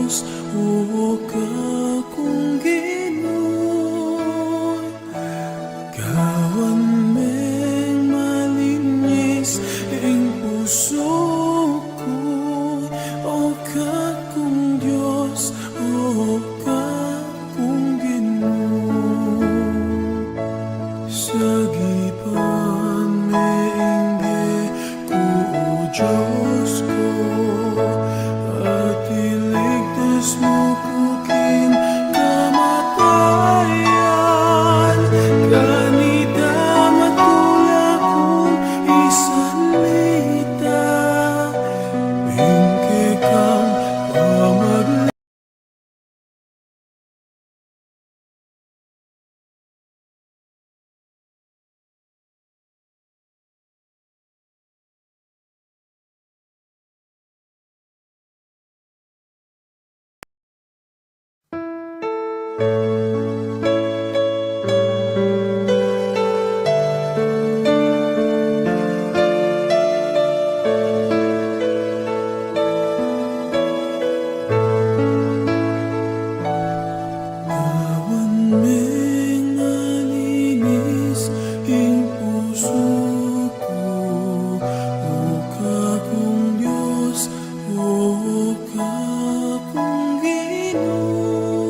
Diyos, o kakong Ginoo. Kawan meng malinis ing puso ko, o kakong Diyos, o kakong Ginoo. Sa gipan maingge ko, o Diyos ko, at iligtas mo ko king kamatayan. Kanita matulak kong isalita, hingke kang pamagli. Kawan meng malinis ing puso ko, o kakong Diyos, o kakong Ginoo.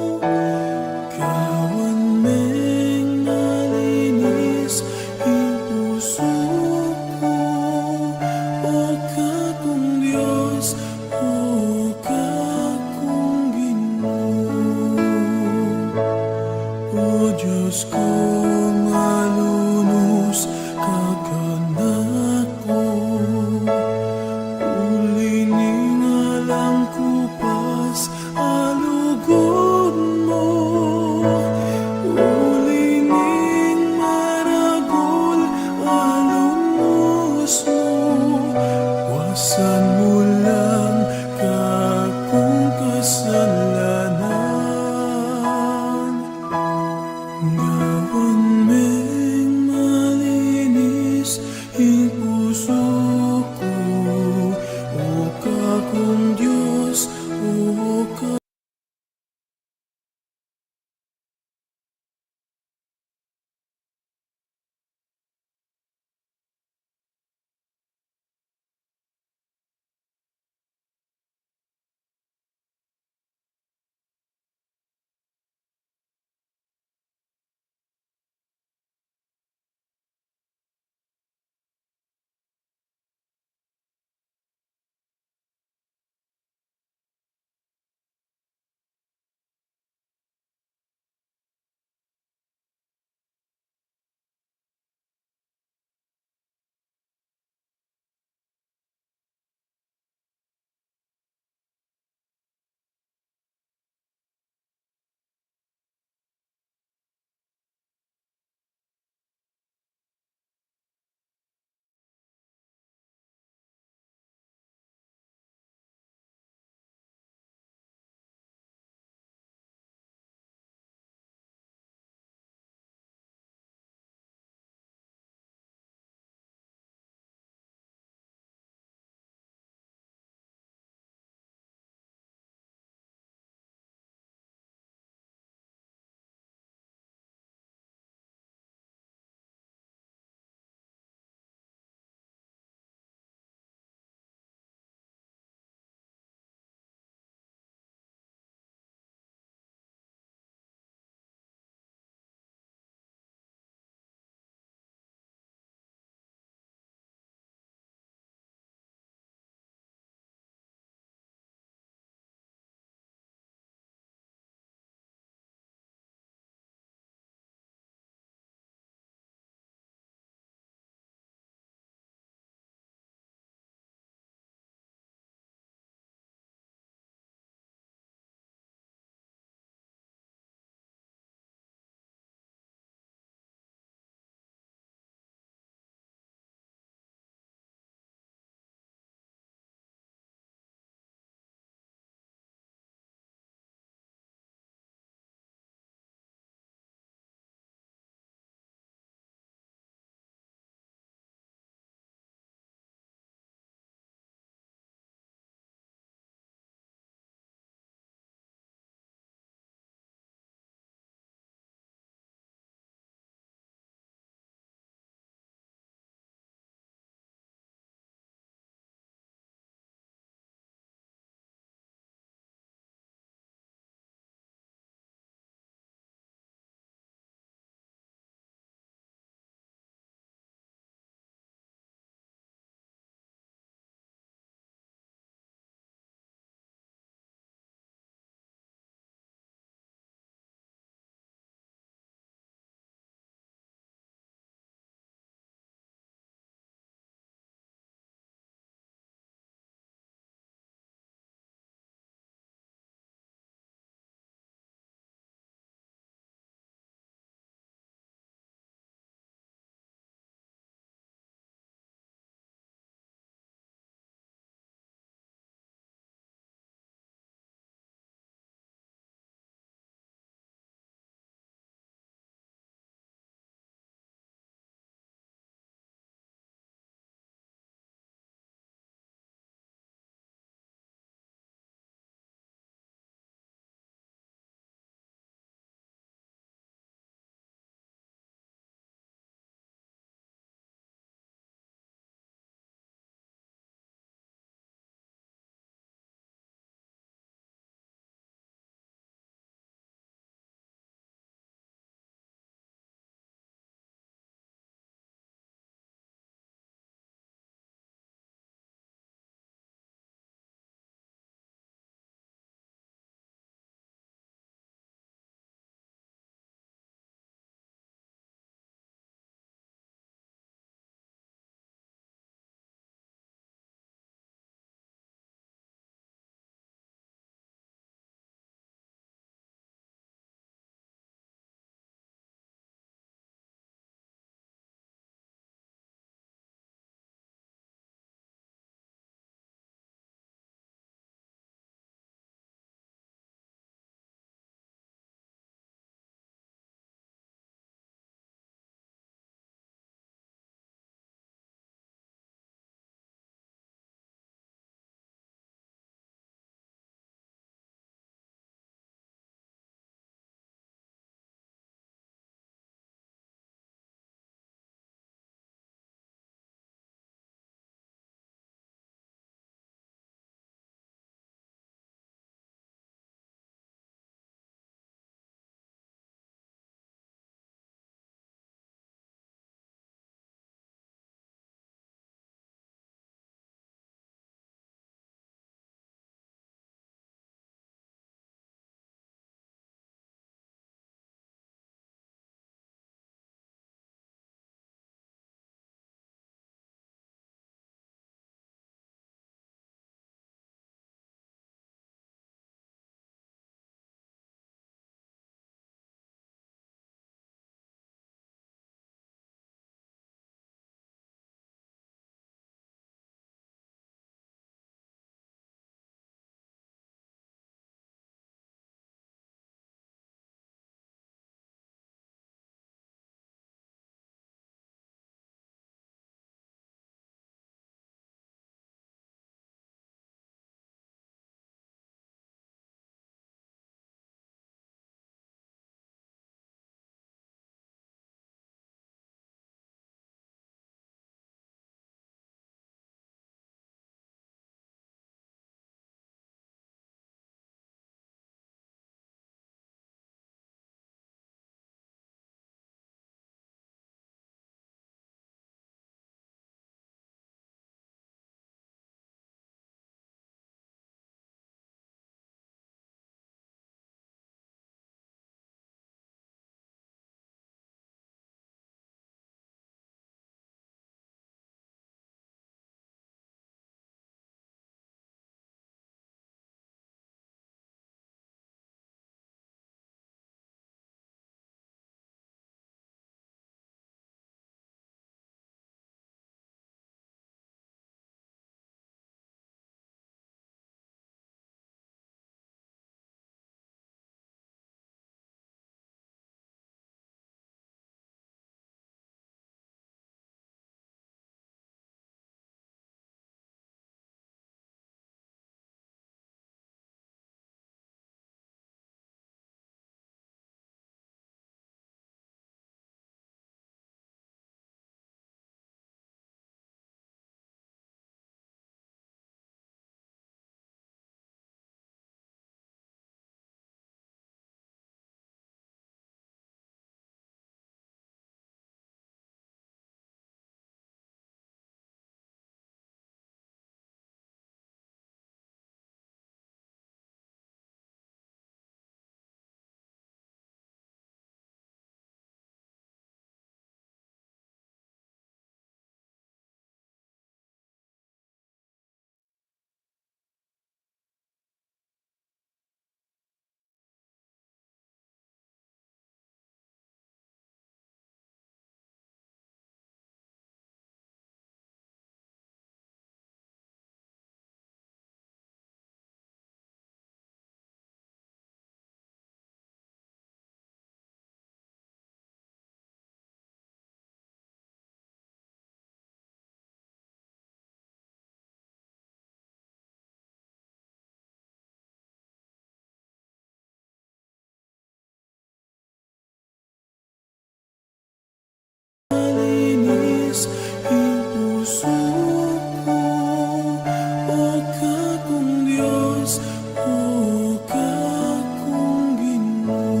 O kakong Ginoo,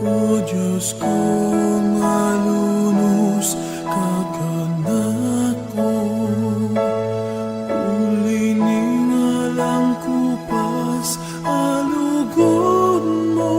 o Diyos ko malunos kakanako, uli ningalang kupas alugod mo.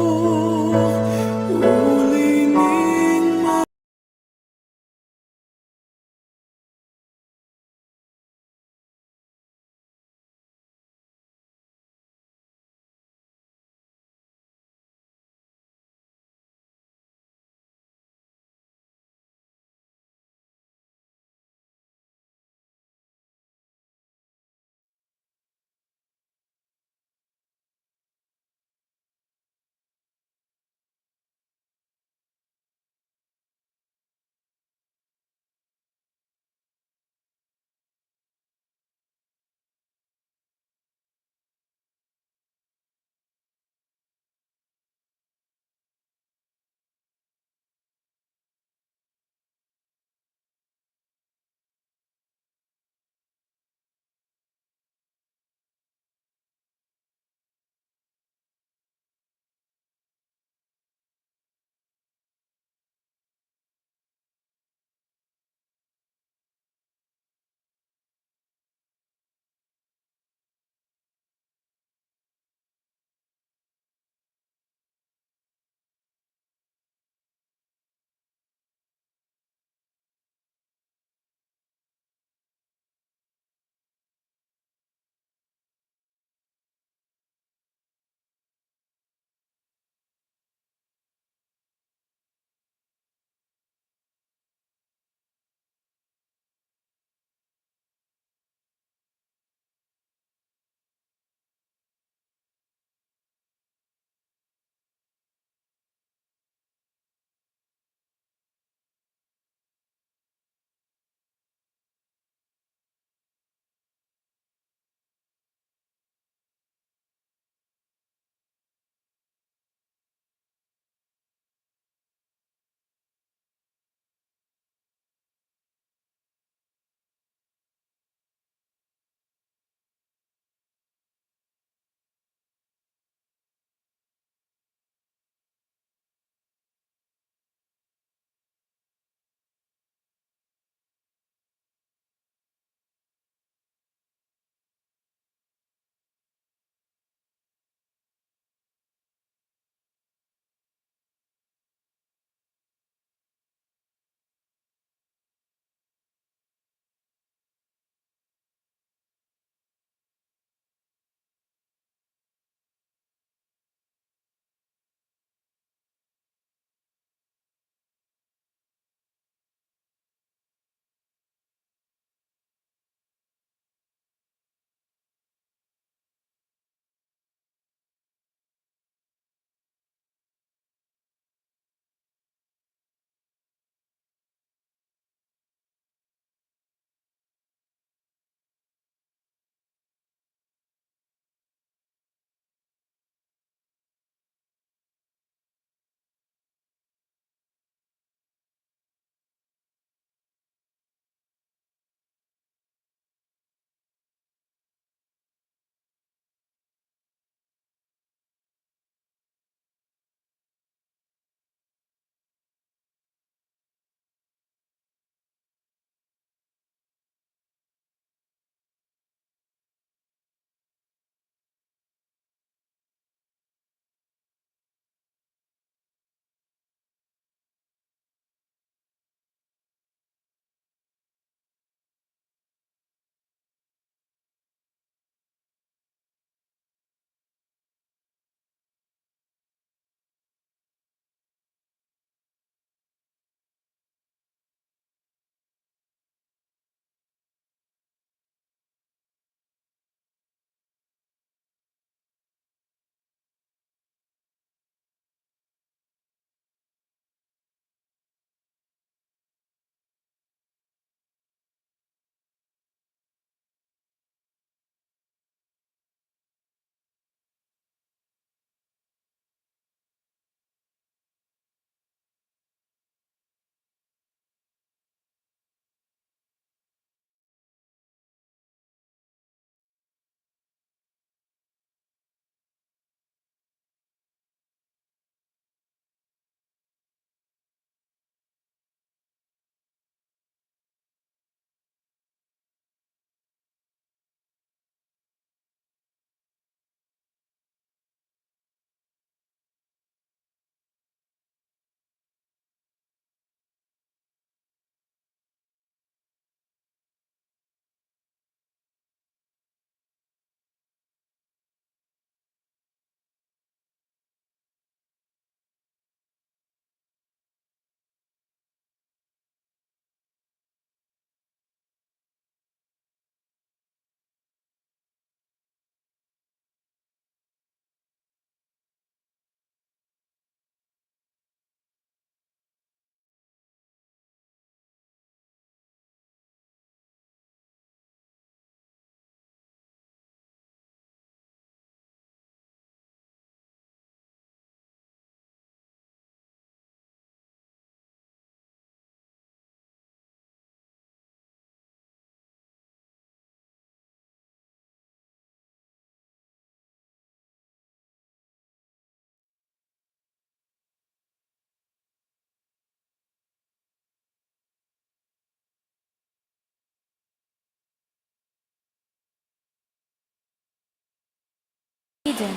Eden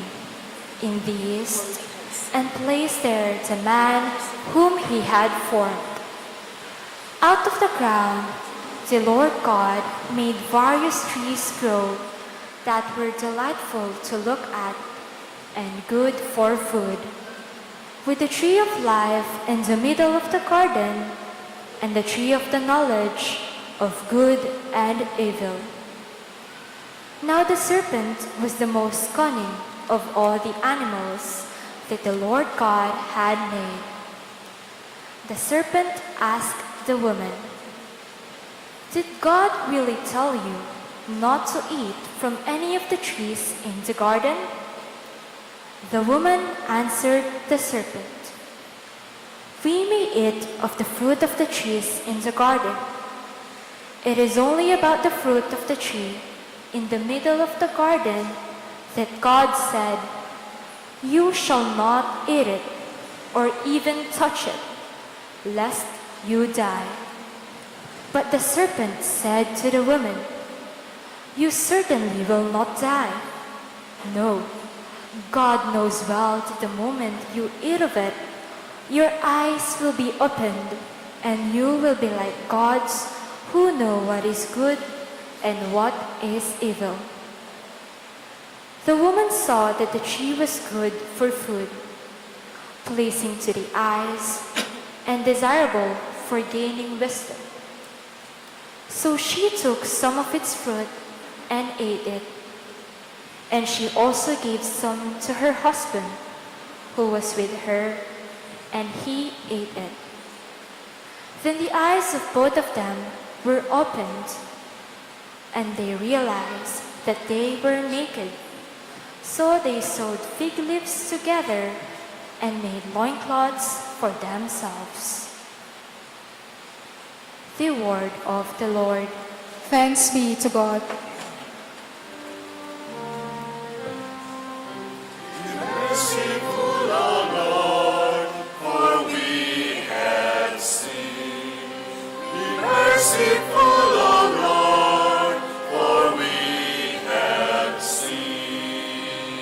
in the east, and placed there the man whom he had formed. Out of the ground the Lord God made various trees grow that were delightful to look at and good for food, with the tree of life in the middle of the garden, and the tree of the knowledge of good and evil. Now the serpent was the most cunning of all the animals that the Lord God had made. The serpent asked the woman, "Did God really tell you not to eat from any of the trees in the garden?" The woman answered the serpent, "We may eat of the fruit of the trees in the garden. It is only about the fruit of the tree in the middle of the garden that God said, 'You shall not eat it or even touch it, lest you die.'" But the serpent said to the woman, "You certainly will not die. No, God knows well that the moment you eat of it, your eyes will be opened, and you will be like gods who know what is good and what is evil." The woman saw that the tree was good for food, pleasing to the eyes, and desirable for gaining wisdom. So she took some of its fruit and ate it. And she also gave some to her husband, who was with her, and he ate it. Then the eyes of both of them were opened, and they realized that they were naked. So they sewed fig leaves together and made loincloths for themselves. The word of the Lord. Thanks be to God. Merciful, O Lord, for we have sinned. Be merciful, O Lord, for we have sinned.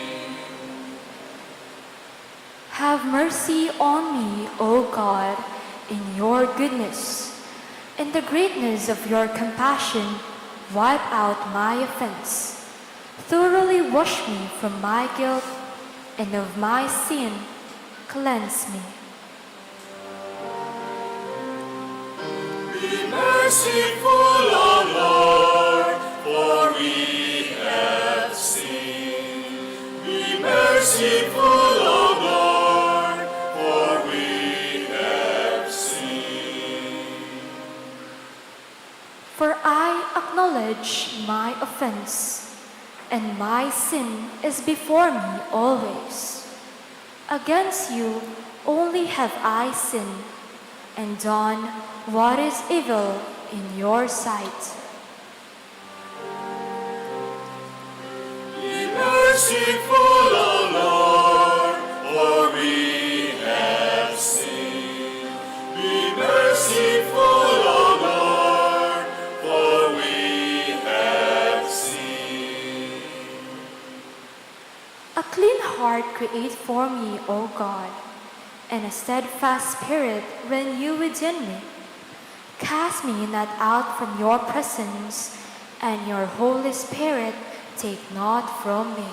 Have mercy on me, O God, in your goodness. In the greatness of your compassion, wipe out my offense. Thoroughly wash me from my guilt, and of my sin cleanse me. Be merciful, O Lord, for we have sinned. Be merciful, O Lord, for we have sinned. For I acknowledge my offense, and my sin is before me always. Against you only have I sinned, and done what is evil in your sight. Be merciful, O Lord, for we have sinned. Be merciful, O Lord, for we have sinned. A clean heart create for me, O God, and a steadfast spirit renew within me. Cast me not out from your presence, and your Holy Spirit take not from me.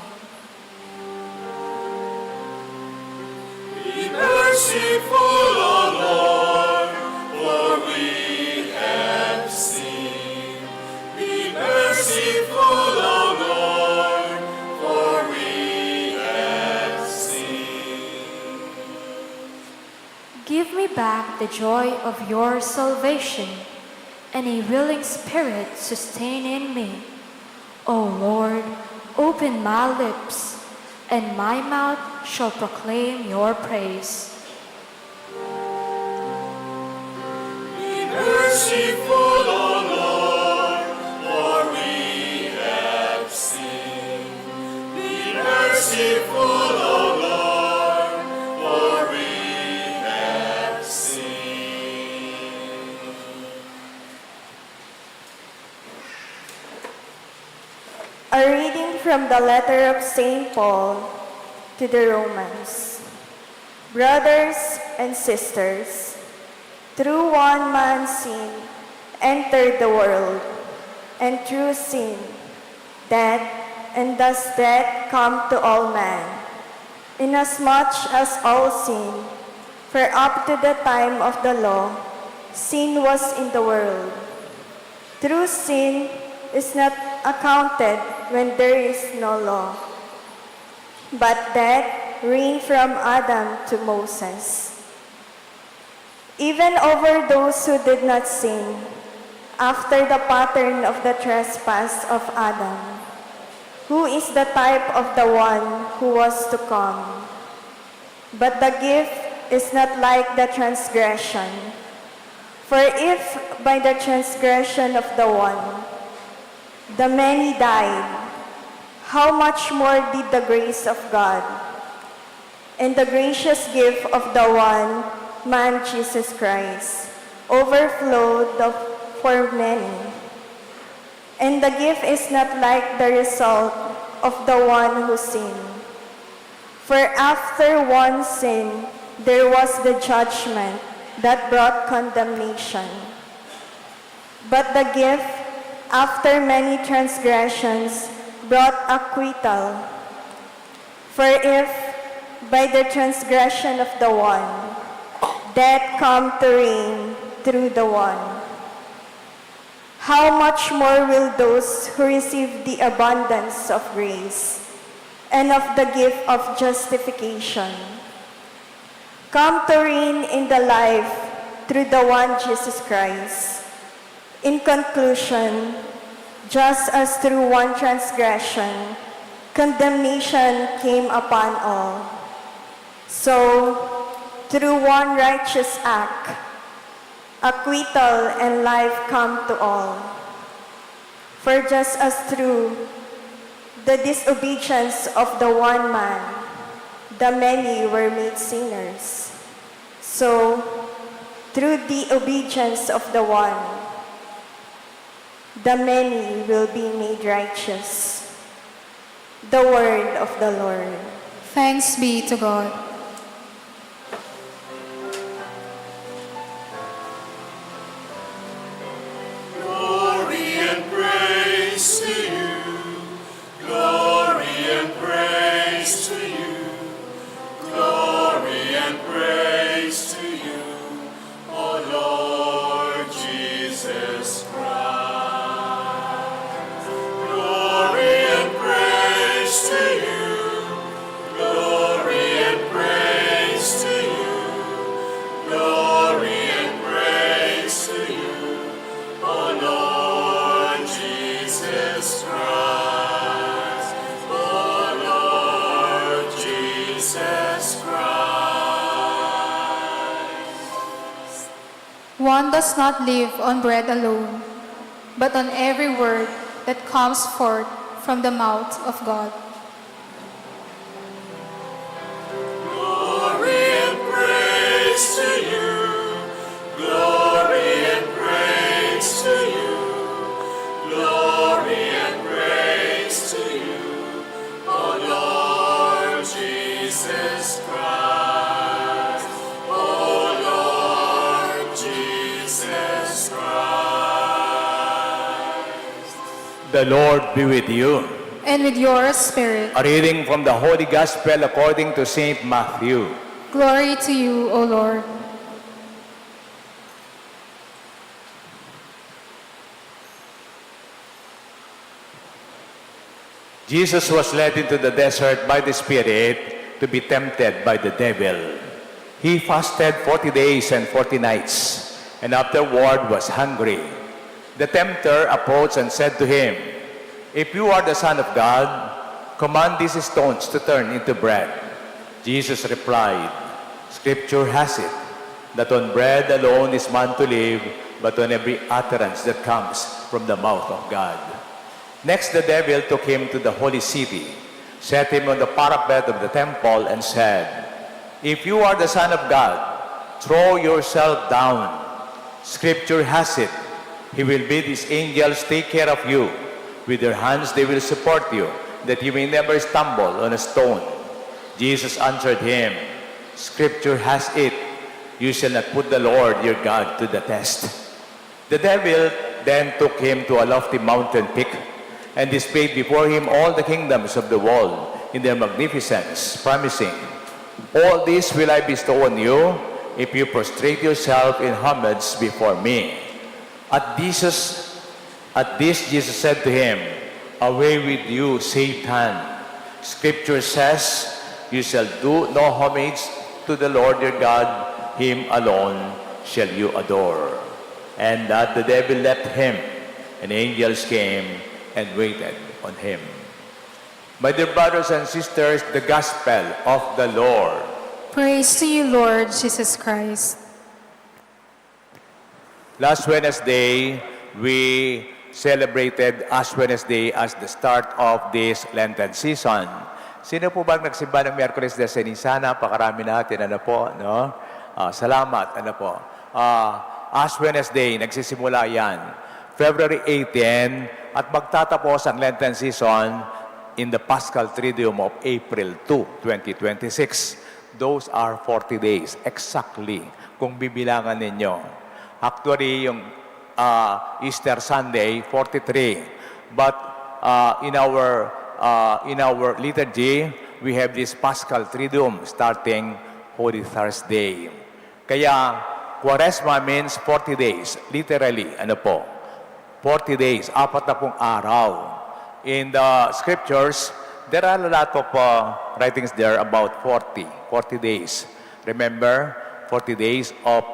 Be merciful, O Lord, for we have sinned. Be merciful, O Lord, for we have sinned. Give me back the joy of your salvation, and a willing spirit sustain in me. O Lord, open my lips, and my mouth shall proclaim your praise. Be merciful, O Lord, for we have sinned. Be merciful, O Lord, for we have sinned. A reading from the letter of St. Paul to the Romans. Brothers and sisters, through one man's sin entered the world, and through sin, death, and thus death come to all men, inasmuch as all sin, for up to the time of the law, sin was in the world. Through sin is not accounted when there is no law. But death reigned from Adam to Moses, even over those who did not sin, after the pattern of the trespass of Adam, who is the type of the one who was to come. But the gift is not like the transgression. For if by the transgression of the one, the many died, how much more did the grace of God and the gracious gift of the one man Jesus Christ overflowed for many? And the gift is not like the result of the one who sinned. For after one sin, there was the judgment that brought condemnation. But the gift, after many transgressions, brought acquittal. For if, by the transgression of the one, death come to reign through the one, how much more will those who receive the abundance of grace and of the gift of justification come to reign in the life through the one Jesus Christ? In conclusion, just as through one transgression, condemnation came upon all, so through one righteous act, acquittal and life come to all. For just as through the disobedience of the one man, the many were made sinners, so through the obedience of the one, the many will be made righteous. The word of the Lord. Thanks be to God. Glory and praise to you. Glory and praise to you. Glory and praise to you, O Lord Jesus Christ. Glory and praise to you. Glory and praise to you. Glory and praise to you, O Lord Jesus Christ. O Lord Jesus Christ. One does not live on bread alone, but on every word that comes forth from the mouth of God. Glory and praise to you. Glory and praise to you. Glory and praise to you, O Lord Jesus Christ. O Lord Jesus Christ. The Lord be with you. And with your spirit, A reading from the Holy Gospel according to St. Matthew. glory to you, O Lord. Jesus was led into the desert by the Spirit to be tempted by the devil. He fasted 40 days and 40 nights, and afterward was hungry. The tempter approached and said to him, "If you are the Son of God, command these stones to turn into bread." Jesus replied, "Scripture has it, that on bread alone is man to live, but on every utterance that comes from the mouth of God." Next, the devil took him to the holy city, set him on the parapet of the temple, and said, "If you are the Son of God, throw yourself down. Scripture has it, He will bid His angels take care of you. With their hands they will support you, that you may never stumble on a stone. Jesus answered him, Scripture has it, you shall not put the Lord your God to the test. The devil then took him to a lofty mountain peak and displayed before him all the kingdoms of the world in their magnificence, promising, All this will I bestow on you if you prostrate yourself in homage before me. At this Jesus said to him, Away with you, Satan. Scripture says, You shall do no homage to the Lord your God, Him alone shall you adore. And that the devil left him, and angels came and waited on him. My dear brothers and sisters, the gospel of the Lord. Praise to you, Lord Jesus Christ. Last Wednesday, we celebrated Ash Wednesday as the start of this Lenten season. Sino po bang nagsimba ng Miyerkules de Ceniza? Napakarami natin, ano po, no? Salamat, ano po. Ash Wednesday, nagsisimula yan. February 18, at magtatapos ang Lenten season in the Paschal Triduum of April 2, 2026. Those are 40 days, exactly, kung bibilangan ninyo. Actually, yung Easter Sunday, 43. But in our liturgy, we have this Paschal Triduum starting Holy Thursday. Kaya, Quaresma means 40 days. Literally, ano po? 40 days, 40 araw. In the scriptures, there are a lot of writings there about 40 days. Remember, 40 days of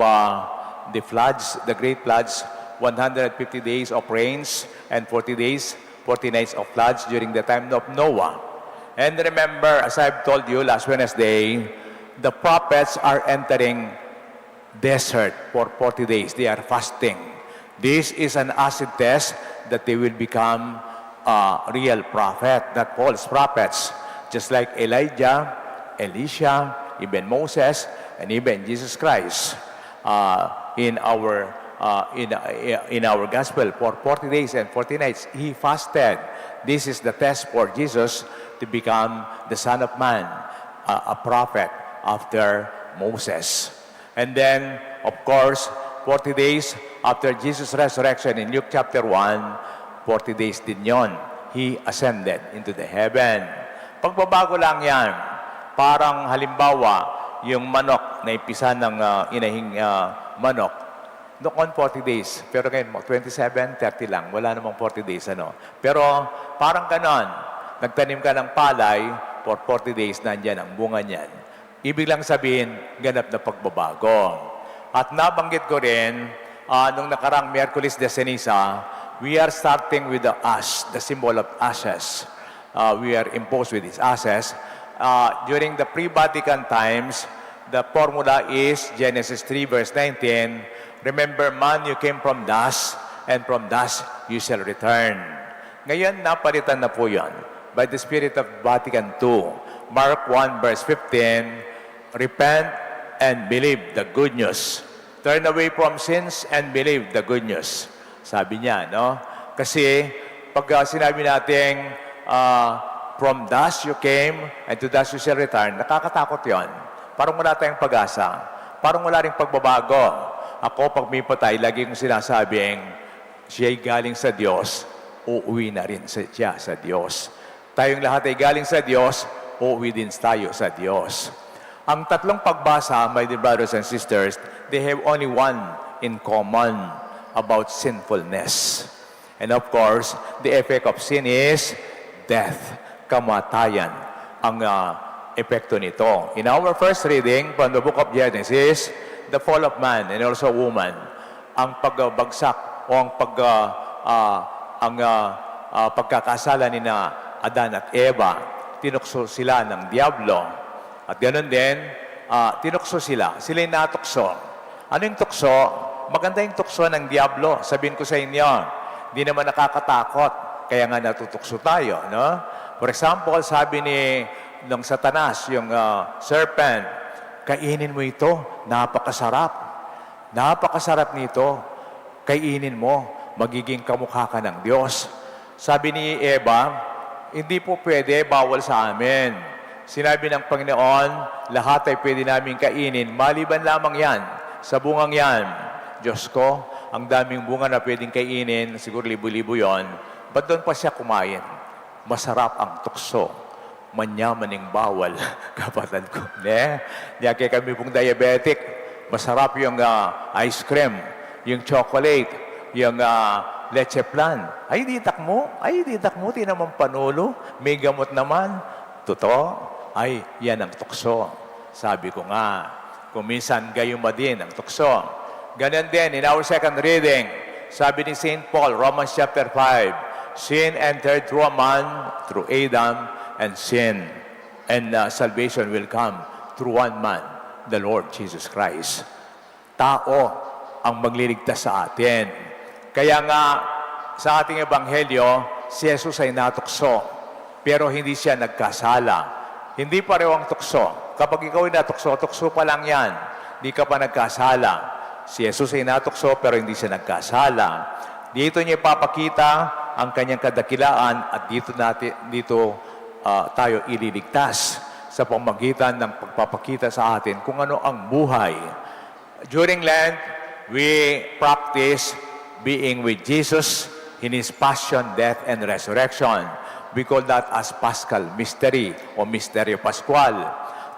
the floods, the great floods, 150 days of rains, and 40 days, 40 nights of floods during the time of Noah. And remember, as I've told you last Wednesday, the prophets are entering desert for 40 days. They are fasting. This is an acid test that they will become real prophet, not false prophets. Just like Elijah, Elisha, even Moses, and even Jesus Christ. In our gospel, for 40 days and 40 nights, he fasted. This is the test for Jesus to become the Son of Man, a prophet after Moses. And then, of course, 40 days after Jesus' resurrection in Luke chapter 1, 40 days din yon, He ascended into the heaven. Pagbabago lang yan. Parang halimbawa, yung manok na ipisa ng inahing manok, noon 40 days. Pero ngayon, 27, 30 lang. Wala namang 40 days. Ano. Pero parang ganon. Nagtanim ka ng palay, for 40 days, nandyan ang bunga niyan. Ibig lang sabihin, ganap na pagbabago. At nabanggit ko rin, nung nakarang Miyerkules de Ceniza, we are starting with the ash, the symbol of ashes. We are imposed with these ashes. During the pre-Vatican times, the formula is Genesis 3 verse 19, Remember, man, you came from dust, and from dust you shall return. Ngayon, napalitan na po yan by the Spirit of Vatican II. Mark 1 verse 15, Repent and believe the good news. Turn away from sins and believe the good news. Sabi niya, no? Kasi, pag sinabi natin, from dust you came, and to dust you shall return, nakakatakot yon. Parang wala tayong pag-asa. Parang wala rin pagbabago. Ako, pag may patay, lagi kong sinasabing, siya'y galing sa Diyos, uuwi na rin siya sa Diyos. Tayong lahat ay galing sa Diyos, uuwi din tayo sa Diyos. Ang tatlong pagbasa, my dear brothers and sisters, they have only one in common about sinfulness. And of course, the effect of sin is death, kamatayan, ang epekto nito. In our first reading from the book of Genesis, the fall of man and also woman, ang pagbagsak o ang pagkakasala ni na Adan at Eva, tinukso sila ng Diablo. At ganoon din, tinukso sila. Sila yung natukso. Ano yung tukso? Maganda yung tukso ng Diablo. Sabihin ko sa inyo, di naman nakakatakot. Kaya nga natutukso tayo. No? For example, sabi ng Satanas, yung serpent, kainin mo ito, napakasarap. Napakasarap nito. Kainin mo, magiging kamukha ka ng Diyos. Sabi ni Eva, hindi po pwede, bawal sa amin. Sinabi ng Panginoon, lahat ay pwede namin kainin, maliban lamang yan, sa bungang yan. Diyos ko, ang daming bunga na pwedeng kainin, siguro libo-libo yon. Ba't doon pa siya kumain? Masarap ang tukso. Manyamaning bawal, kapatid ko. Kaya kami pong diabetic, masarap yung ice cream, yung chocolate, yung leche plan. Ay, ditak mo, di naman panulo. May gamot naman. Totoo, ay, yan ang tukso. Sabi ko nga, kung minsan gayuma din ang tukso. Ganun din, in our second reading, sabi ni St. Paul, Romans chapter 5, sin entered through a man, through Adam, and sin. And salvation will come through one man, the Lord Jesus Christ. Tao ang magliligtas sa atin. Kaya nga, sa ating ebanghelyo, si Jesus ay natukso, pero hindi siya nagkasala. Hindi pareho ang tukso. Kapag ikaw ay natukso, tukso pa lang yan. Hindi ka pa nagkasala. Si Jesus ay natukso, pero hindi siya nagkasala. Dito niya ipapakita ang kanyang kadakilaan at dito tayo ililigtas sa pamagitan ng pagpapakita sa atin kung ano ang buhay. During Lent, we practice being with Jesus in His passion, death, and resurrection. We call that as Paschal Mystery o Misteryo Pascual.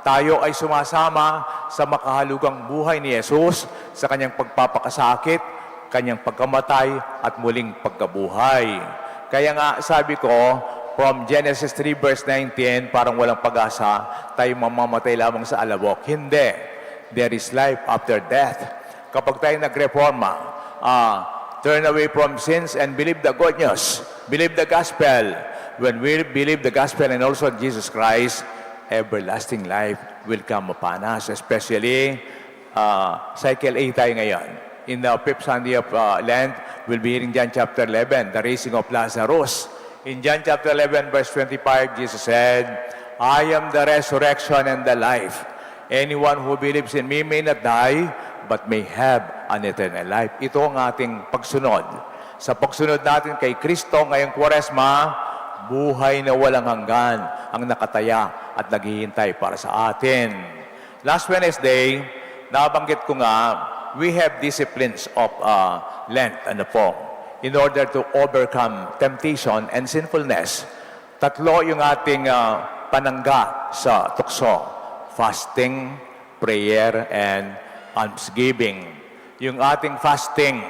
Tayo ay sumasama sa makahalugang buhay ni Jesus sa kanyang pagpapakasakit, kanyang pagkamatay, at muling pagkabuhay. Kaya nga sabi ko, from Genesis 3 verse 19, parang walang pag-asa, tayo mamamatay lamang sa alabok. Hindi. There is life after death. Kapag tayo nagreforma, turn away from sins and believe the good news. Believe the gospel. When we believe the gospel and also Jesus Christ, everlasting life will come upon us. Especially, cycle 8 tayo ngayon. In the 5th Sunday of Lent, we'll be hearing John chapter 11, the raising of Lazarus. In John chapter 11, verse 25, Jesus said, I am the resurrection and the life. Anyone who believes in me may not die, but may have an eternal life. Ito ang ating pagsunod. Sa pagsunod natin kay Kristo ngayong Kwaresma, buhay na walang hanggan ang nakataya at naghihintay para sa atin. Last Wednesday, nabanggit ko nga, we have disciplines of Lent, in order to overcome temptation and sinfulness. Tatlo yung ating panangga sa tukso: fasting, prayer, and almsgiving. Yung ating fasting,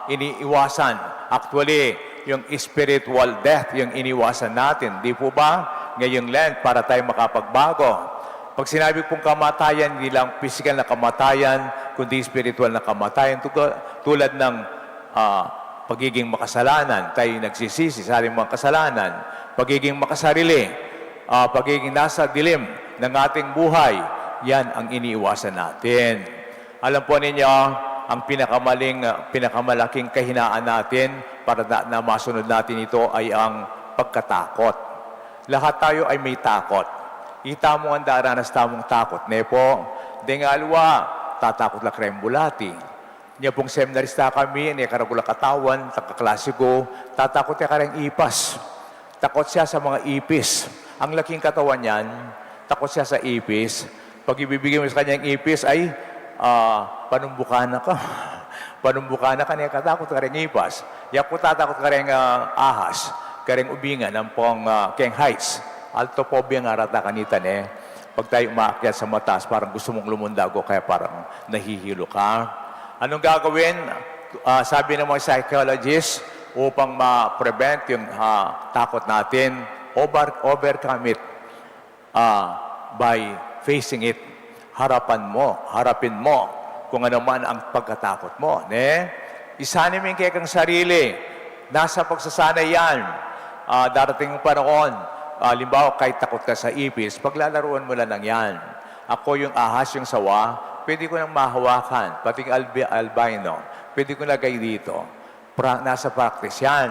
iniiwasan. Actually, yung spiritual death, yung iniwasan natin. Di po ba? Ngayong Lent, para tayo makapagbago. Pag sinabi pong kamatayan, hindi lang physical na kamatayan, kundi spiritual na kamatayan. Tulad ng pagiging makasalanan, tayo nagsisisi sa ating mga kasalanan. Pagiging makasarili, pagiging nasa dilim ng ating buhay, yan ang iniiwasan natin. Alam po ninyo, ang pinakamalaking kahinaan natin para na masunod natin ito ay ang pagkatakot. Lahat tayo ay may takot. Ita mo ang daranas tamong takot. Nepo, dengalwa, tatakot la krembulati. Niya pong seminarista kami, niya karagula katawan, takaklasiko, tatakot niya karang ipas. Takot siya sa mga ipis. Ang laking katawan niyan, takot siya sa ipis. Pag ibibigay mo sa kanyang ipis ay, panumbukana ka. Panumbukana ka niya, katakot ka rin ipas. Yan po tatakot ka rin ahas, ka rin ubingan ng pong Keng Heights. Altophobia nga rata kanita Pag tayo umaakyat sa mataas, parang gusto mong lumundago, kaya parang nahihilo ka. Anong gagawin? Sabi ng mga psychologists, upang ma-prevent yung takot natin, overcome it by facing it. Harapin mo kung ano man ang pagkatakot mo. Isanin mo yung kekang sarili. Nasa pagsasanay yan. Darating yung panahon, limbawa, kahit takot ka sa ipis, paglalaruan mo lang yan. Ako yung ahas, yung sawa, pwede ko nang mahawakan. Pati yung albino, pwede ko lagay dito. Nasa practice yan.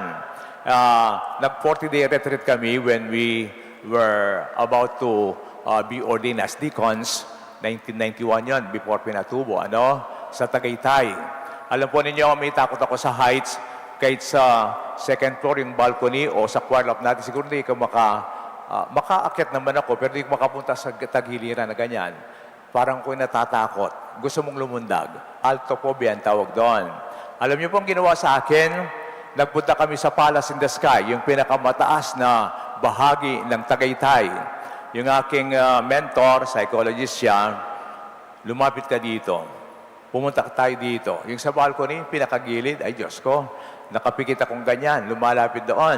Nag-40-day retreat kami when we were about to be ordained as deacons. 1991 yon, before pinatubo, sa Tagaytay. Alam po ninyo, may takot ako sa heights, kahit sa second floor yung balcony o sa quarter natin, siguro hindi ka makaakyat naman ako, pero hindi ko makapunta sa tagiliran na ganyan. Parang ko'y natatakot. Gusto mong lumundag. Altophobia ang tawag doon. Alam niyo pong ginawa sa akin, nagpunta kami sa Palace in the Sky, yung pinakamataas na bahagi ng Tagaytay. Yung aking mentor, psychologist siya, lumapit ka dito. Pumunta tayo dito. Yung sa balcony, pinakagilid, ay Diyos ko, nakapikit akong ganyan, lumalapit doon.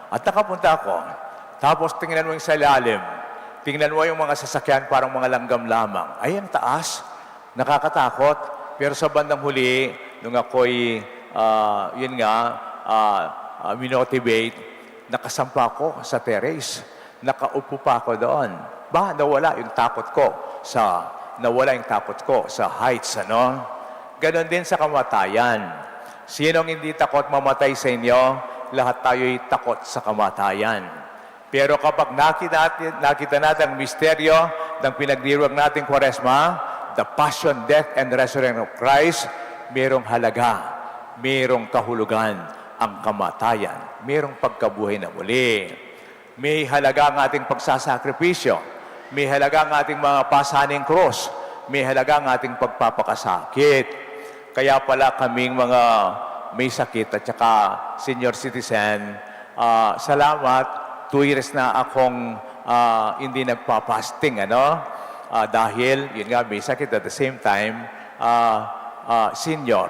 At nakapunta ako. Tapos tingnan mo yung sa ilalim. Tingnan mo yung mga sasakyan, parang mga langgam lamang. Ay, ang taas. Nakakatakot. Pero sa bandang huli, nung ako'y, minotivate, nakasampa ako sa terrace. Nakaupo pa ako doon. Nawala yung takot ko sa heights, ano? Ganon din sa kamatayan. Sinong hindi takot mamatay sa inyo? Lahat tayo'y takot sa kamatayan. Pero kapag nakita natin ang misteryo ng pinagdiruag nating Kwaresma, the passion, death, and resurrection of Christ, merong halaga, merong kahulugan ang kamatayan, merong pagkabuhay na muli. May halaga ang ating pagsasakripisyo, may halaga ang ating mga pasaning krus, may halaga ang ating pagpapakasakit. Kaya pala kaming mga may sakit at saka senior citizen, salamat, 2 years na akong hindi nagpa-fasting, ano? Dahil, yun nga, may sakit at the same time, senior.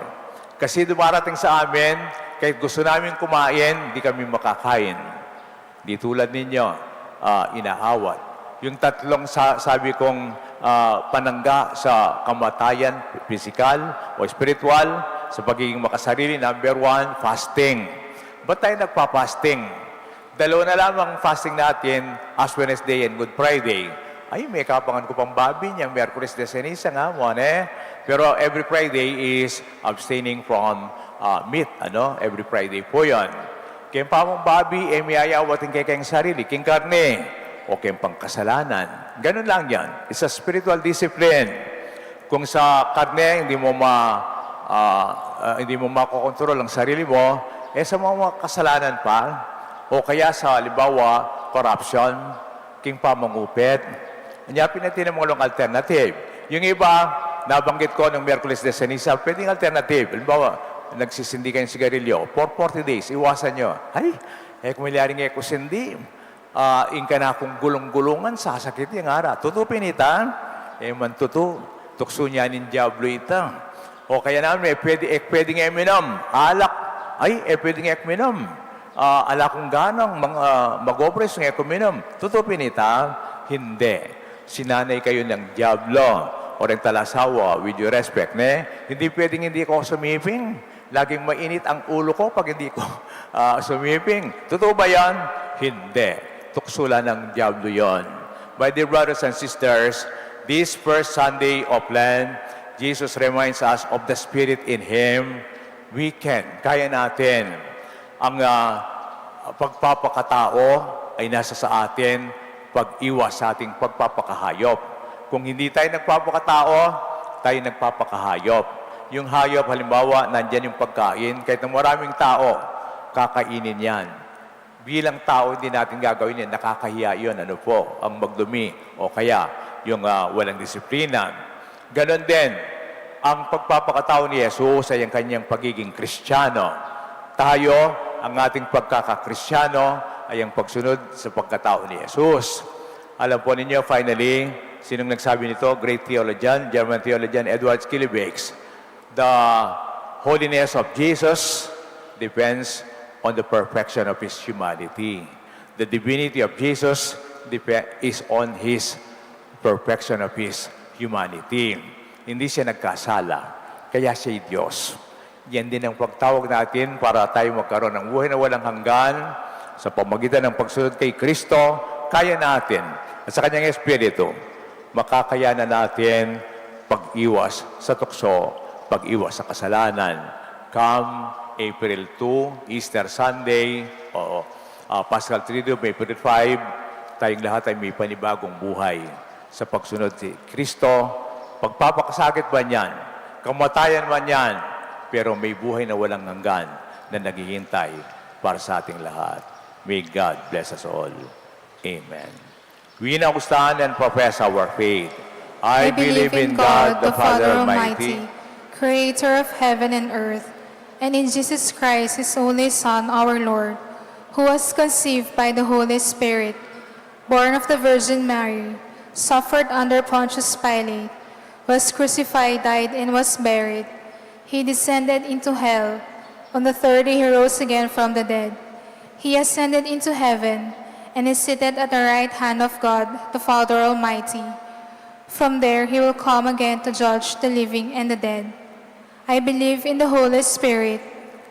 Kasi dumarating sa amin, kahit gusto namin kumain, hindi kami makakain. Di tulad ninyo, inaawat. Yung tatlong sabi kong panangga sa kamatayan, physical o spiritual, sa pagiging makasarili, number 1, fasting. Ba't tayo nagpa-fasting? 2 na lamang fasting natin, Ash Wednesday and Good Friday. Ay, may kapangan ko pang babi niyang Merkulis de Ceniza nga mo, Pero every Friday is abstaining from meat, ano? Every Friday po yon. Kaya pa mong babi, may ayawatin kay kayong sarili, king karne, o kayong pangkasalanan. Ganun lang yan. It's a spiritual discipline. Kung sa karne, hindi mo makokontrol ang sarili mo, sa mga kasalanan pa, o kaya sa halimbawa, corruption, king pamangupit. Anyapin natin ang mga alternative. Yung iba, nabanggit ko ng Merkulis de Ceniza, pwedeng alternative. Halimbawa, nagsisindi kayong sigarilyo, for 40 days, iwasan nyo. Ay, kumilaring kusindi. Ingka na akong gulong-gulungan, sasakit yung ara. Tutupin ita, mantutu, tukso niya ng diablo ita. O kaya namin, pwedeng eminom, alak, pwedeng ekminom. Ala kong ganang mag-opres ng ekuminom. Tutupin ita, hindi. Sinanay kayo ng diablo o ng talasawa, with your respect, Hindi pwedeng hindi ko sumiping. Laging mainit ang ulo ko pag hindi ko sumiping. Totoo ba yan? Hindi. Tuksula ng diablo yon. My dear brothers and sisters, this first Sunday of Lent, Jesus reminds us of the Spirit in Him. Kaya natin. Ang pagpapakatao ay nasa sa atin, pag-iwas sa ating pagpapakahayop. Kung hindi tayo nagpapakatao, tayo nagpapakahayop. Yung hayop, halimbawa, nandyan yung pagkain, kahit ng maraming tao, kakainin yan. Bilang tao, hindi natin gagawin yan, nakakahiya yun, ang magdumi, o kaya yung walang disiplina. Ganon din, ang pagpapakatao ni Jesus ay ang kanyang pagiging Kristiyano. Tayo, ang ating pagkakakristyano ay ang pagsunod sa pagkatao ni Jesus. Alam po ninyo, finally, sinong nagsabi nito? Great theologian, German theologian, Edward Schillebeeckx. The holiness of Jesus depends on the perfection of His humanity. The divinity of Jesus is on His perfection of His humanity. Hindi siya nagkasala, kaya siya'y Diyos. Yan din ang pagtawag natin para tayo magkaroon ng buhay na walang hanggan sa pamagitan ng pagsunod kay Kristo, kaya natin at sa Kanyang Espiritu, makakayanan natin pag-iwas sa tukso, pag-iwas sa kasalanan. Come April 2, Easter Sunday, Paschal Triduum, April 5, tayong lahat ay may panibagong buhay sa pagsunod kay Kristo. Pagpapakasakit man yan, kamatayan man yan, pero may buhay na walang hanggan na naghihintay para sa ating lahat. May God bless us all. Amen. We now stand and profess our faith. I believe in God, the Father Almighty, creator of heaven and earth, and in Jesus Christ, his only Son, our Lord, who was conceived by the Holy Spirit, born of the Virgin Mary, suffered under Pontius Pilate, was crucified, died, and was buried. He descended into hell. On the third day he rose again from the dead. He ascended into heaven and is seated at the right hand of God, the Father Almighty. From there he will come again to judge the living and the dead. I believe in the Holy Spirit,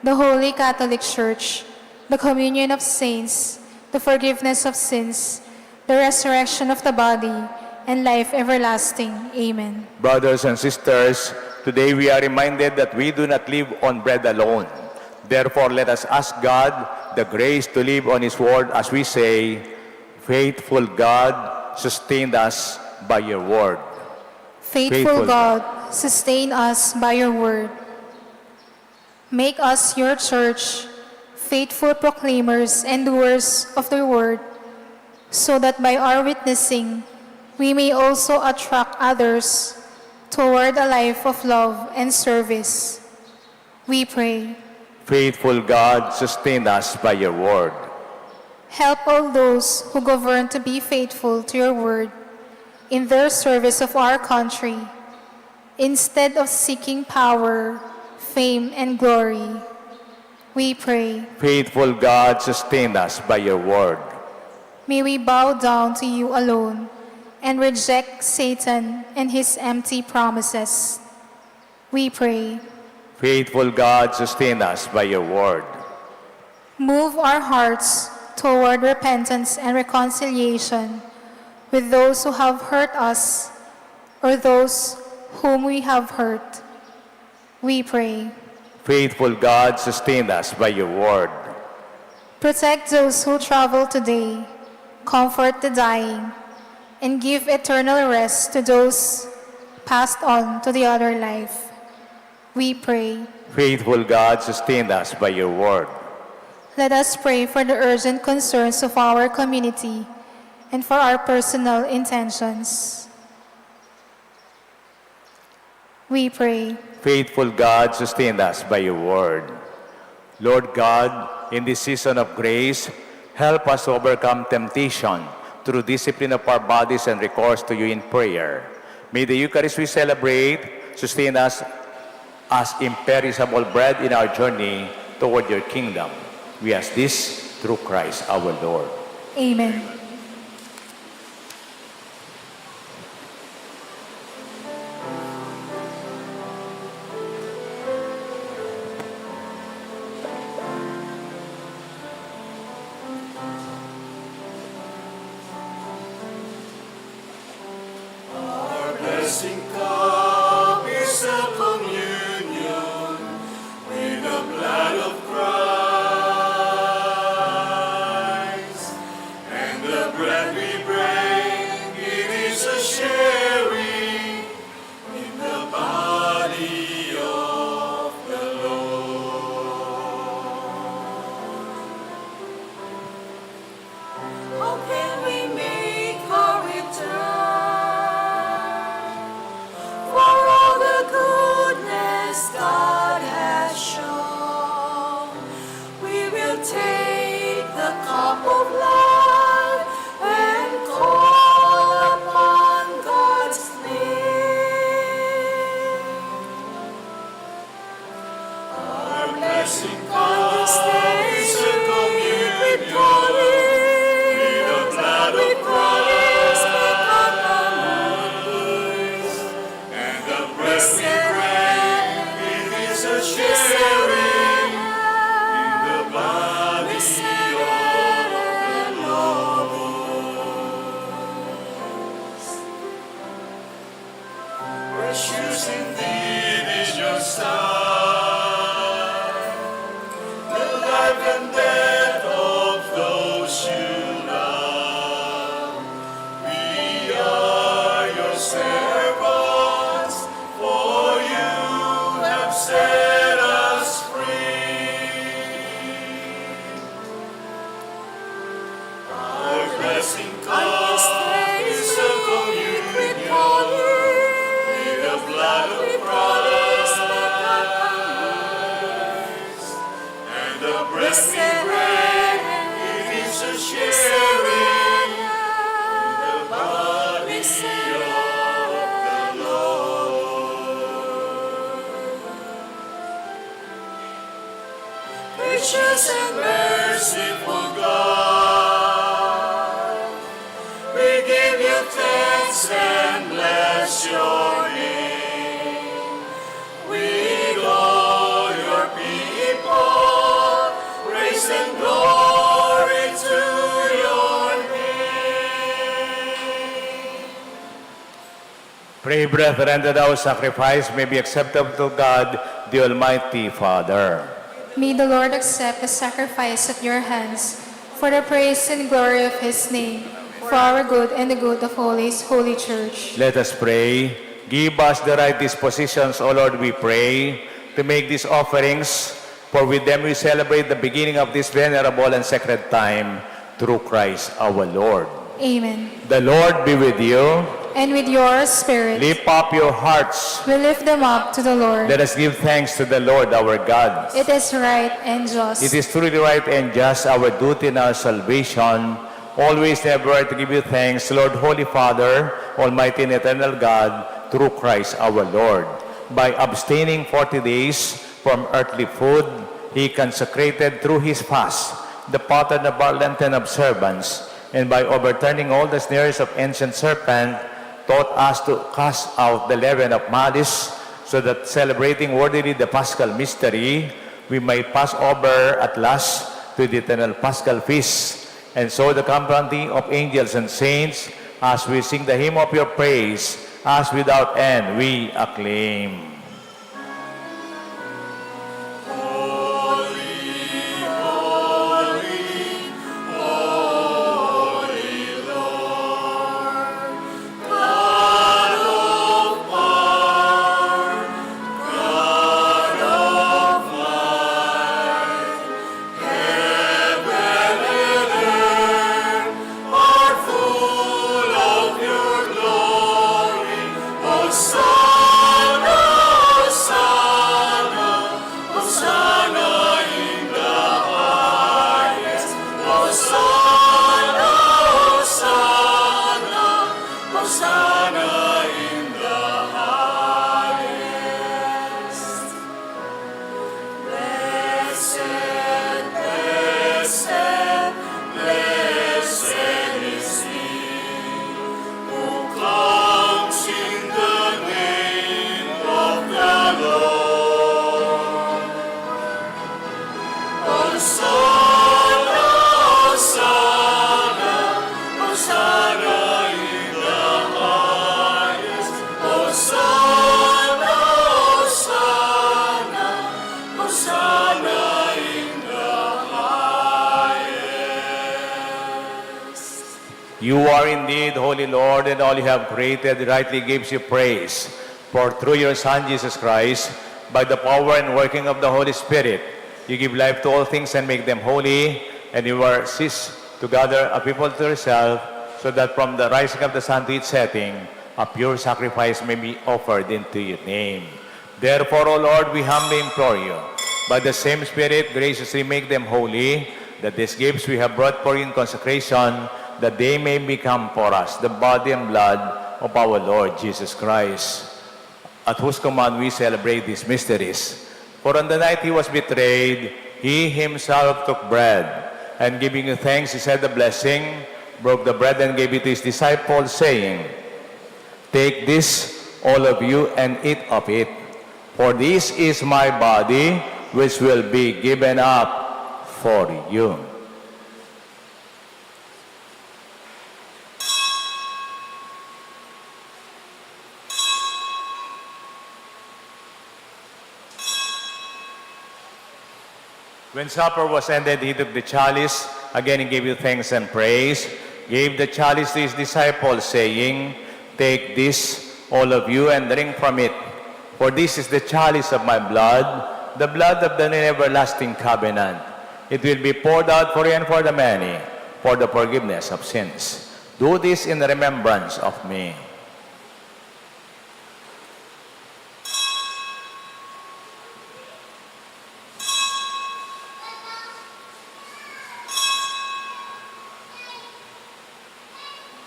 the Holy Catholic Church, the communion of saints, the forgiveness of sins, the resurrection of the body, and life everlasting. Amen. Brothers and sisters, today we are reminded that we do not live on bread alone. Therefore, let us ask God the grace to live on His word as we say, "Faithful God, sustain us by your word." Faithful God, sustain us by your word. Make us your church, faithful proclaimers and doers of the word, so that by our witnessing, we may also attract others toward a life of love and service. We pray. Faithful God, sustain us by your word. Help all those who govern to be faithful to your word in their service of our country, instead of seeking power, fame, and glory. We pray. Faithful God, sustain us by your word. May we bow down to you alone and reject Satan and his empty promises. We pray. Faithful God, sustain us by your word. Move our hearts toward repentance and reconciliation with those who have hurt us or those whom we have hurt. We pray. Faithful God, sustain us by your word. Protect those who travel today, comfort the dying, and give eternal rest to those passed on to the other life. We pray. Faithful God, sustain us by your word. Let us pray for the urgent concerns of our community and for our personal intentions. We pray. Faithful God, sustain us by your word. Lord God, in this season of grace, help us to overcome temptation through discipline of our bodies and recourse to you in prayer. May the Eucharist we celebrate sustain us as imperishable bread in our journey toward your kingdom. We ask this through Christ our Lord. Amen. Blessing cup is a communion with the blood of Christ, and the bread we break, it is a sharing in the body of the Lord. How can we make our return Gracious and merciful God, we give you thanks and bless your name. We go, your people, praise and glory to your name. Pray, brethren, that our sacrifice may be acceptable to God, the Almighty Father. May the Lord accept the sacrifice at your hands for the praise and glory of his name, for our good and the good of all his holy church. Let us pray. Give us the right dispositions, O Lord, we pray, to make these offerings, for with them we celebrate the beginning of this venerable and sacred time through Christ our Lord. Amen. The Lord be with you. And with your spirit, Lift up your hearts. we lift them up to the Lord. Let us give thanks to the Lord our God. It is right and just. It is truly right and just, our duty and our salvation, always and everywhere to give you thanks, Lord, Holy Father, Almighty and eternal God, through Christ our Lord. By abstaining 40 days from earthly food, He consecrated through His fast the pattern of our Lenten observance, and by overturning all the snares of ancient serpent, taught us to cast out the leaven of malice, so that celebrating worthily the Paschal mystery, we may pass over at last to the eternal Paschal feast, and so the company of angels and saints, as we sing the hymn of your praise, as without end we acclaim. Are full of your glory, Hosanna, Hosanna, Hosanna in the highest. Hosanna, Hosanna, Hosanna in the highest. Blessed, blessed, blessed is he who comes in the name of the Lord. Hosanna, Hosanna, Hosanna in the highest. Hosanna, Hosanna, Hosanna in the highest. You are indeed, Holy Lord, and all you have created rightly gives you praise. For through your Son, Jesus Christ, by the power and working of the Holy Spirit, you give life to all things and make them holy, and you are ceased to gather a people to yourself, so that from the rising of the sun to its setting, a pure sacrifice may be offered into your name. Therefore, O Lord, we humbly implore you, by the same Spirit, graciously make them holy, that these gifts we have brought for you in consecration, that they may become for us the body and blood of our Lord Jesus Christ, at whose command we celebrate these mysteries. For on the night he was betrayed, he himself took bread, and giving you thanks, he said the blessing, broke the bread and gave it to his disciples, saying, "Take this, all of you, and eat of it. For this is my body, which will be given up for you." When supper was ended, he took the chalice. Again, he gave you thanks and praise. Gave the chalice to his disciples, saying, "Take this, all of you, and drink from it. For this is the chalice of my blood, the blood of the everlasting covenant. It will be poured out for you and for the many, for the forgiveness of sins. Do this in remembrance of me."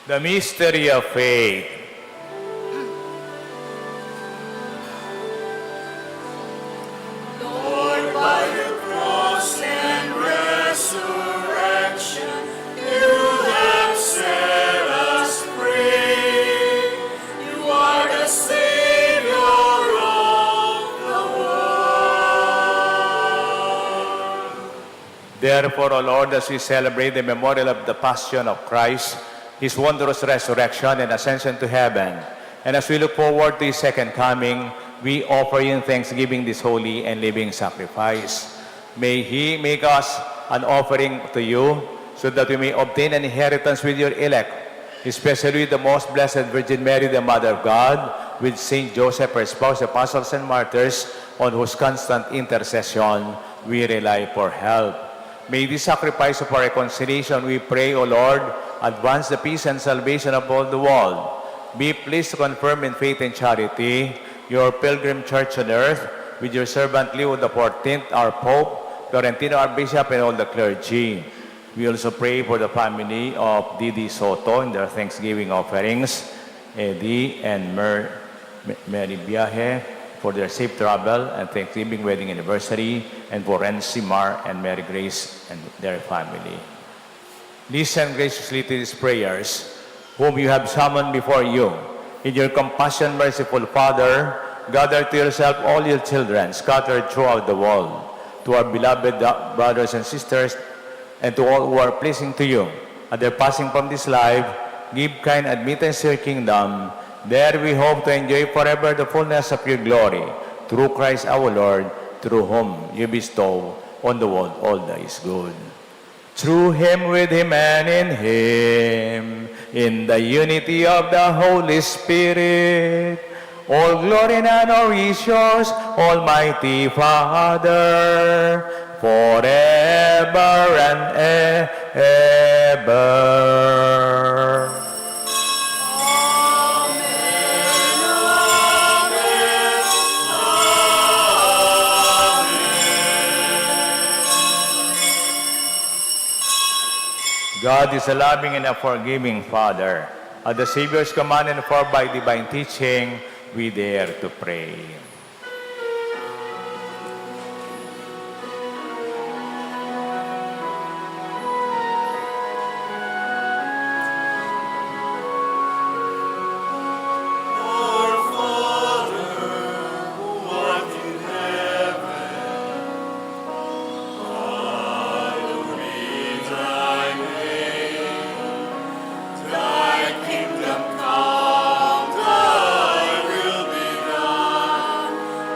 The mystery of faith. Lord, by your cross and Therefore, O Lord, as we celebrate the memorial of the passion of Christ, his wondrous resurrection and ascension to heaven, and as we look forward to his second coming, we offer you in thanksgiving this holy and living sacrifice. May he make us an offering to you, so that we may obtain an inheritance with your elect, especially the most blessed Virgin Mary, the Mother of God, with Saint Joseph, her spouse, apostles, and martyrs, on whose constant intercession we rely for help. May this sacrifice of our reconciliation, we pray, O Lord, advance the peace and salvation of all the world. Be pleased to confirm in faith and charity your pilgrim church on earth, with your servant Leo XIV, our Pope, Florentino, our Bishop, and all the clergy. We also pray for the family of Didi Soto in their Thanksgiving offerings, Eddie and Mary Biaje, for their safe travel and Thanksgiving wedding anniversary, and for Renzi Mar and Mary Grace and their family. Listen graciously to these prayers, whom you have summoned before you. In your compassion, merciful Father, gather to yourself all your children scattered throughout the world. To our beloved brothers and sisters, and to all who are pleasing to you, at their passing from this life, give kind admittance to your kingdom. There we hope to enjoy forever the fullness of your glory, through Christ our Lord, through whom you bestow on the world all that is good. Through him, with him, and in him, in the unity of the Holy Spirit, all glory and honor is yours, Almighty Father, forever and ever. God is a loving and a forgiving Father. At the Savior's command and for by divine teaching, we dare to pray. Our Father, who art in heaven, hallowed be thy name. Thy kingdom come, thy will be done,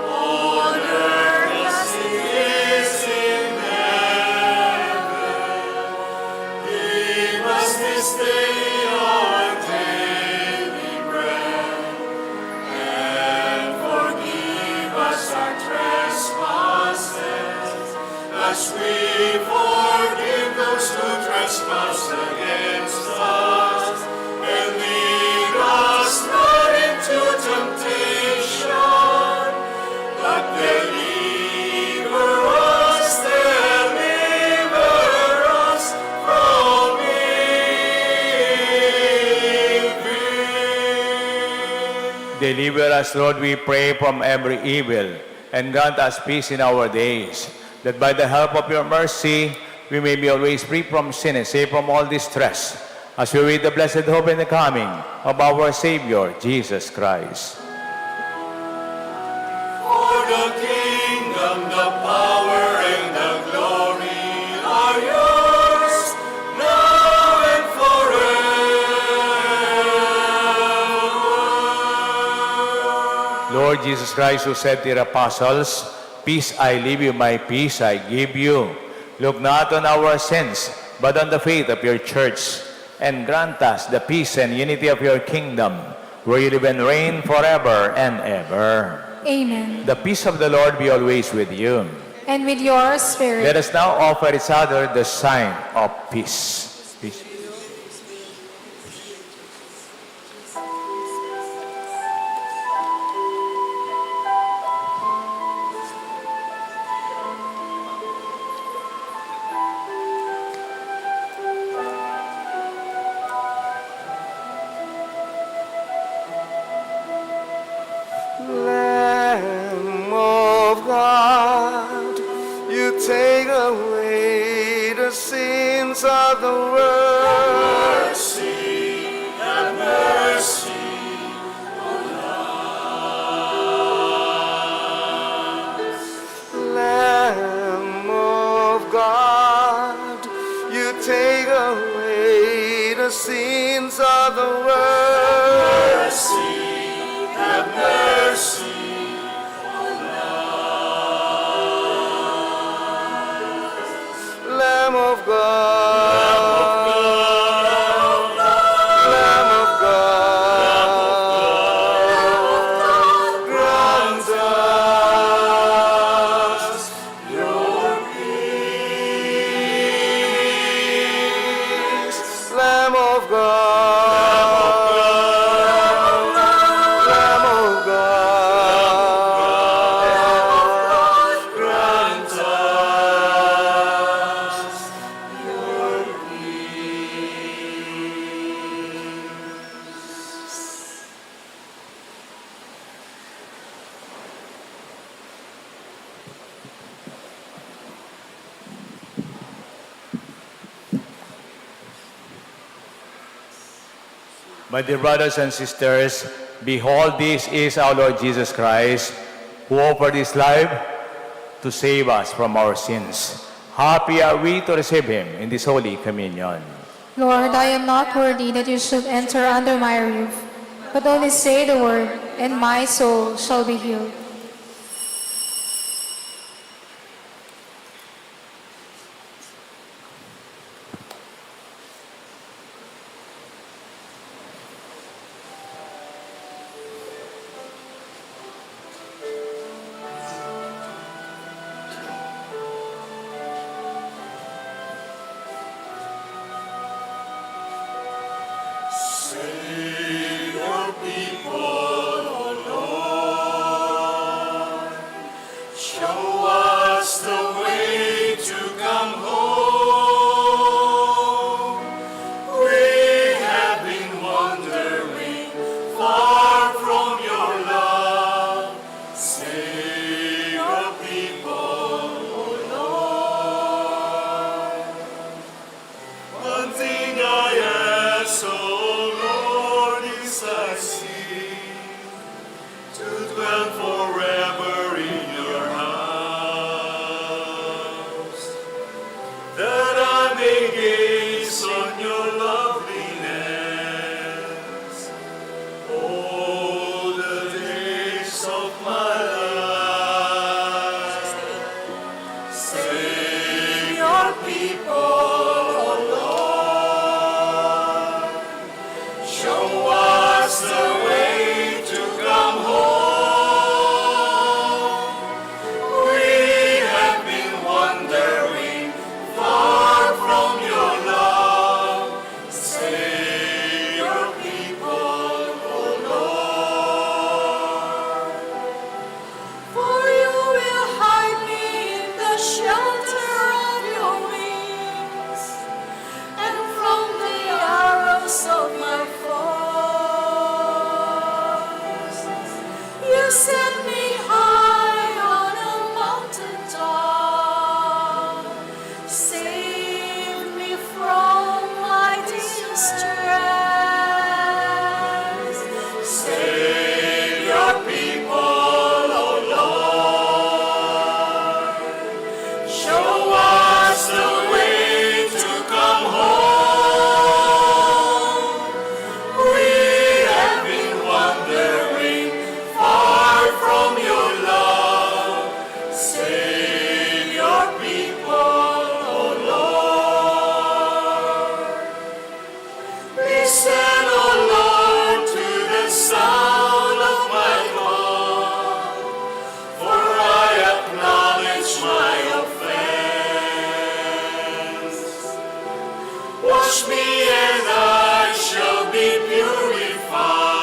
on earth as it is in heaven. Give us this day our daily bread, and forgive us our trespasses, as we forgive those who trespass against us. And lead us not into temptation, but deliver us from evil. Deliver us, Lord, we pray, from every evil, and grant us peace in our days, that by the help of your mercy, we may be always free from sin and safe from all distress, as we wait the blessed hope and the coming of our Savior, Jesus Christ. For the kingdom, the power, and the glory are yours, now and forever. Lord Jesus Christ, who said to your apostles, "Peace I leave you, my peace I give you," look not on our sins, but on the faith of your church, and grant us the peace and unity of your kingdom, where you live and reign forever and ever. Amen. The peace of the Lord be always with you. And with your spirit. Let us now offer each other the sign of peace. Peace. Lamb of God, you take away the sins of the world. Mercy, have mercy on us. Lamb of God, My dear brothers and sisters, behold, this is our Lord Jesus Christ, who offered his life to save us from our sins. Happy are we to receive him in this Holy Communion. Lord, I am not worthy that you should enter under my roof, but only say the word, and my soul shall be healed. Save your people, O Lord. Show us the way to come home. We have been wandering far from your love. Save your people, O Lord. One thing I ask, O Lord, is I seek to dwell forever in your house, that I may gaze on your loveliness all the days of my life. Save your people, O Lord. Show us the way to come home. We have been wandering far from your love. Save your people, O Lord. For you will hide me in the shelter of your wings, and from the arrows of my foes. You set me high on a mountain top. Save me from my distress. Save your people, O Lord. Show us the way to come home. We have been wandering far from your love. Save your people, O Lord. Listen, O Lord, to the sound of my call, for I acknowledge my offense. Wash me and I shall be purified.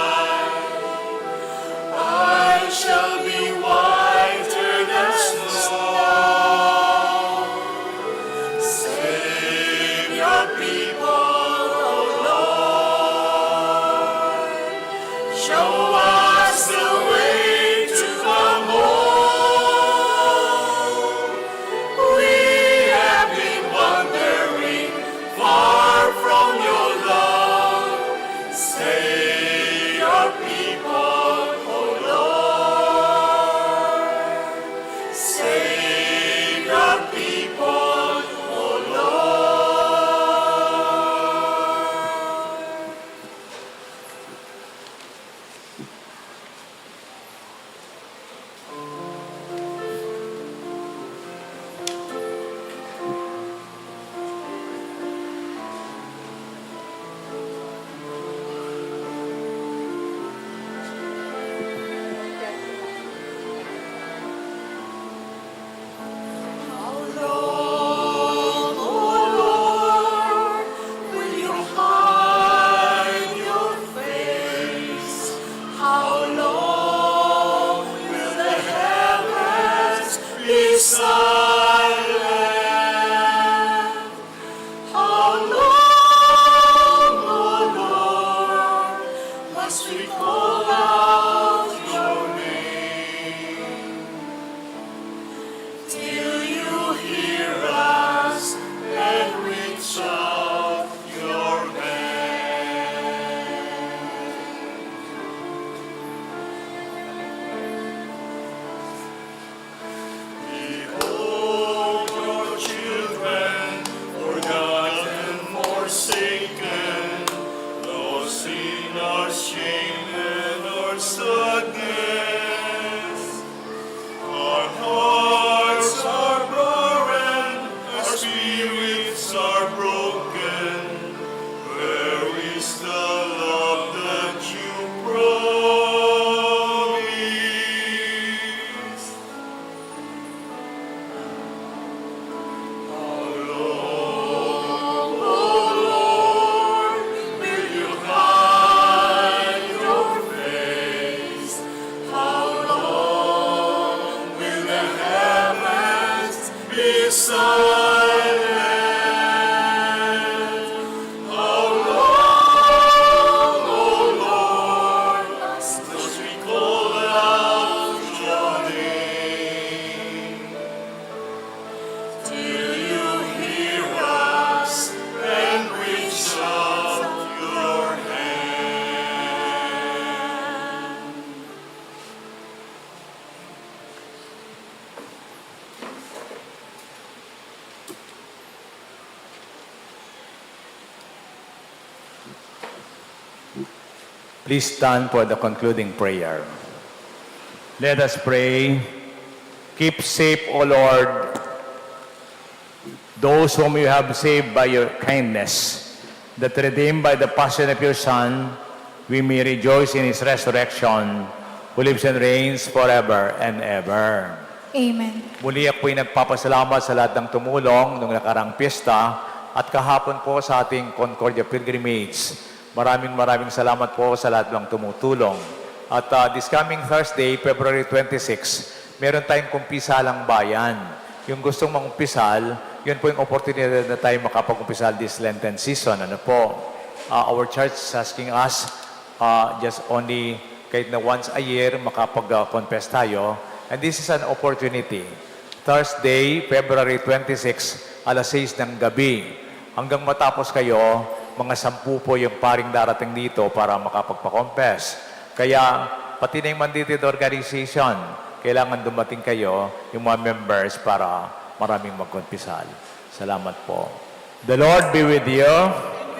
I shall be whiter than snow. Save your people, O Lord. Show us the way to come home. We have been wandering far from your love. Save your people, O Lord. Save your people, O Lord. How long, O Lord, will you hide your face? How long will the heavens be silent? How long, O Lord, must we call out your name? Till you hear us and reach out your hand. sadness. Our hearts are burdened, our spirits are broken. Where is the love that you promised? How long, O Lord, will you hide your face? How long will the heavens be silent? How long, O Lord, must we call out your name? Till you hear us and reach out your hand. Please stand for the concluding prayer. Let us pray. Keep safe, O Lord, those whom you have saved by your kindness, that redeemed by the passion of your Son, we may rejoice in his resurrection, who lives and reigns forever and ever. Amen. Muli ako'y nagpapasalamat sa lahat ng tumulong nung nakarang piyesta at kahapon po sa ating Concordia Pilgrimage. Maraming salamat po sa lahat ng tumutulong. At this coming Thursday, February 26, meron tayong kumpisalang bayan. Yung gustong mangumpisal, yun po yung opportunity na tayo makapag-umpisal this Lenten season. Ano po? Our church is asking us just only kahit na once a year makapag-confess tayo. And this is an opportunity. Thursday, February 26, alas 6 ng gabi. Hanggang matapos kayo, mga 10 po yung paring darating dito para makapagpa-confess. Kaya, pati na yung mandated organization, kailangan dumating kayo, yung mga members, para maraming magkonpisal. Salamat po. The Lord be with you.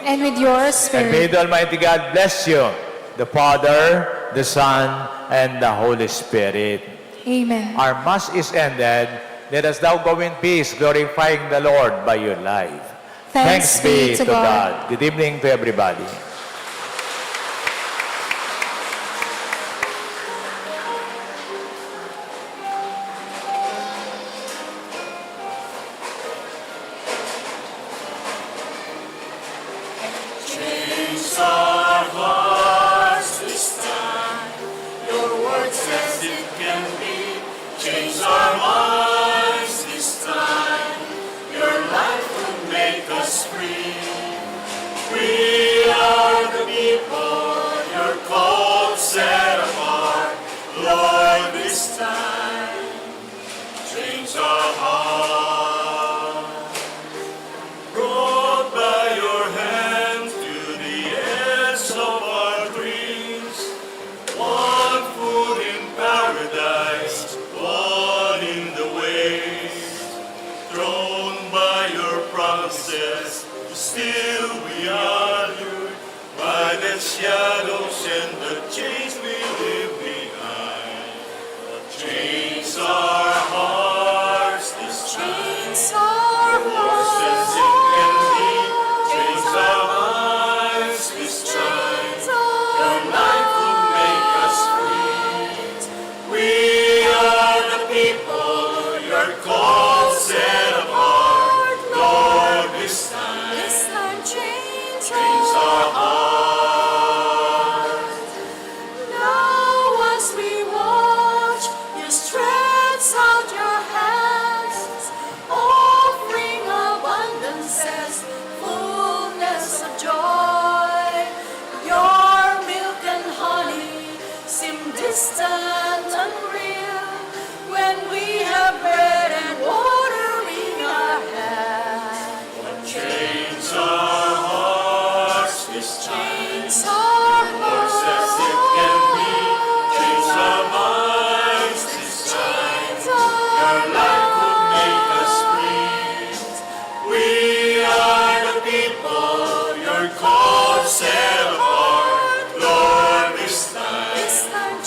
And with your And may spirit. the Almighty God bless you, the Father, the Son, and the Holy Spirit. Amen. Our Mass is ended. Let us now go in peace, glorifying the Lord by your life. Thanks be to God. Good evening to everybody. Change our hearts this time. Your word says it can be. Change our minds this time. Your life will make us free. We are the people you're called, set apart. Lord, this time. Change our hearts. Brought by your hand to the edge of our dreams. One foot in paradise, one in the waste. Thrown by your promises, still we are lured by the shadows and the chains we leave behind. Chains our hearts this time. Chains our Lord says it can be. Chains our minds this time. Your life will make us free. We are the people you're called, set apart. Lord, this time. This time change Chains our hearts. Now as we watch, you stretch out your hands, offering abundances, fullness of joy. Your milk and honey seem distant, unreal, when we have bread and water in our hand. Chains our hearts this time. Chains our Lord says it can be. Chains our minds this time. Your life will make us free. We are the people you're called, set apart. Lord, this time. This time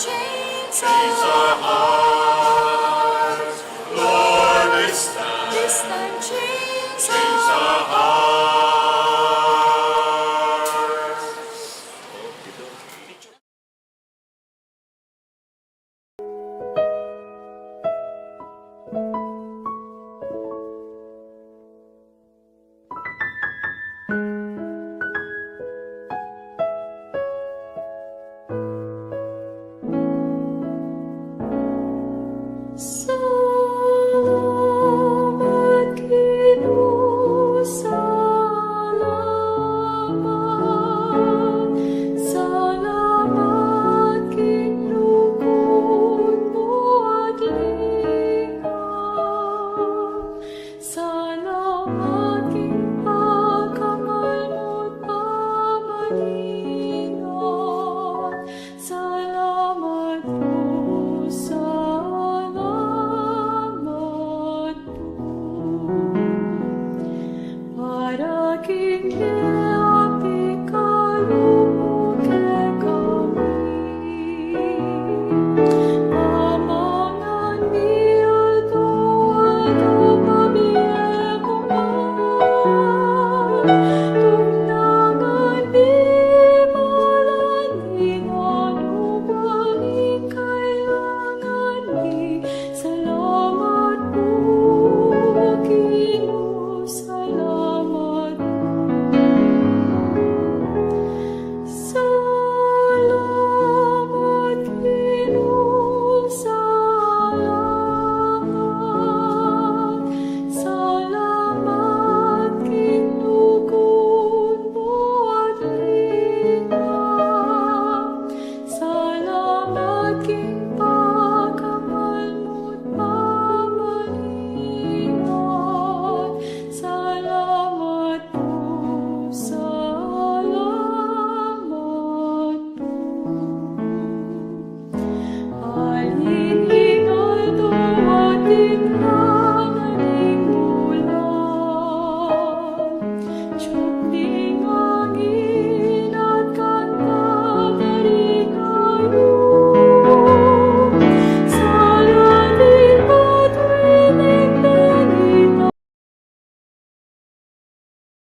King.